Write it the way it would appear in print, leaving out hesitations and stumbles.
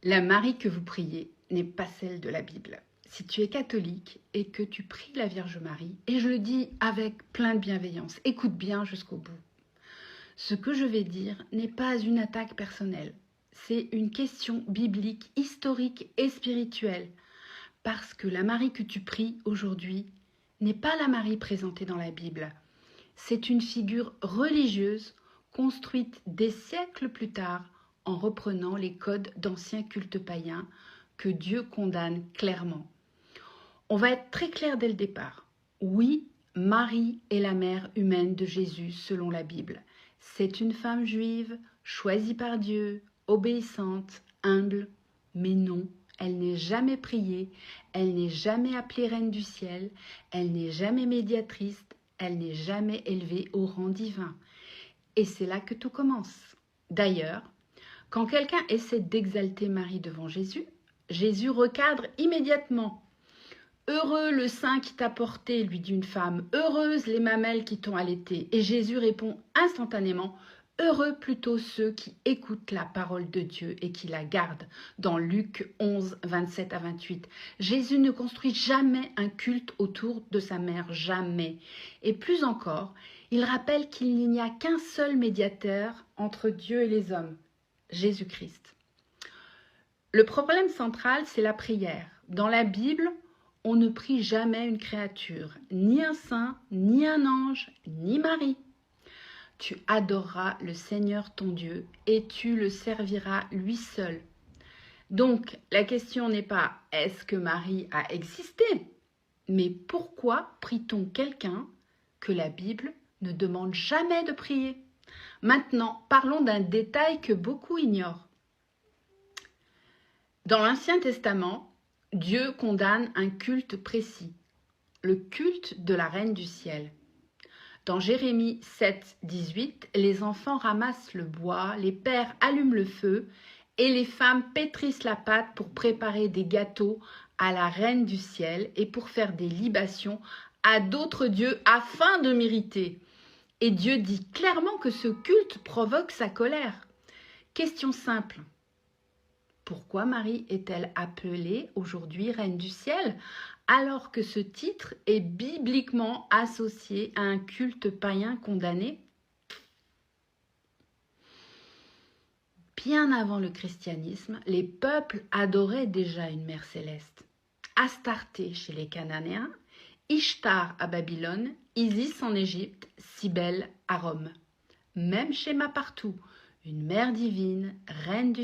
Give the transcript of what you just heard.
La Marie que vous priez n'est pas celle de la Bible. Si tu es catholique et que tu pries la Vierge Marie, et je le dis avec plein de bienveillance, écoute bien jusqu'au bout. Ce que je vais dire n'est pas une attaque personnelle. C'est une question biblique, historique et spirituelle. Parce que la Marie que tu pries aujourd'hui n'est pas la Marie présentée dans la Bible. C'est une figure religieuse construite des siècles plus tard en reprenant les codes d'anciens cultes païens que Dieu condamne clairement. On va être très clair dès le départ. Oui, Marie est la mère humaine de Jésus selon la Bible. C'est une femme juive, choisie par Dieu, obéissante, humble, mais non, elle n'est jamais priée, elle n'est jamais appelée reine du ciel, elle n'est jamais médiatrice, elle n'est jamais élevée au rang divin. Et c'est là que tout commence. D'ailleurs, quand quelqu'un essaie d'exalter Marie devant Jésus, Jésus recadre immédiatement. Heureux le sein qui t'a porté, lui dit une femme, heureuses les mamelles qui t'ont allaité. Et Jésus répond instantanément, heureux plutôt ceux qui écoutent la parole de Dieu et qui la gardent. Dans Luc 11, 27 à 28. Jésus ne construit jamais un culte autour de sa mère, jamais. Et plus encore, il rappelle qu'il n'y a qu'un seul médiateur entre Dieu et les hommes, Jésus-Christ. Le problème central, c'est la prière. Dans la Bible, on ne prie jamais une créature, ni un saint, ni un ange, ni Marie. Tu adoreras le Seigneur ton Dieu et tu le serviras lui seul. Donc, la question n'est pas est-ce que Marie a existé, mais pourquoi prie-t-on quelqu'un que la Bible ne demande jamais de prier? Maintenant, parlons d'un détail que beaucoup ignorent. Dans l'Ancien Testament, Dieu condamne un culte précis, le culte de la Reine du Ciel. Dans Jérémie 7, 18, les enfants ramassent le bois, les pères allument le feu et les femmes pétrissent la pâte pour préparer des gâteaux à la Reine du Ciel et pour faire des libations à d'autres dieux afin de m'irriter. Et Dieu dit clairement que ce culte provoque sa colère. Question simple. Pourquoi Marie est-elle appelée aujourd'hui Reine du Ciel alors que ce titre est bibliquement associé à un culte païen condamné? Bien avant le christianisme, les peuples adoraient déjà une mère céleste. Astarté chez les Cananéens, Ishtar à Babylone, Isis en Égypte, Cybèle à Rome. Même schéma partout, une mère divine, reine du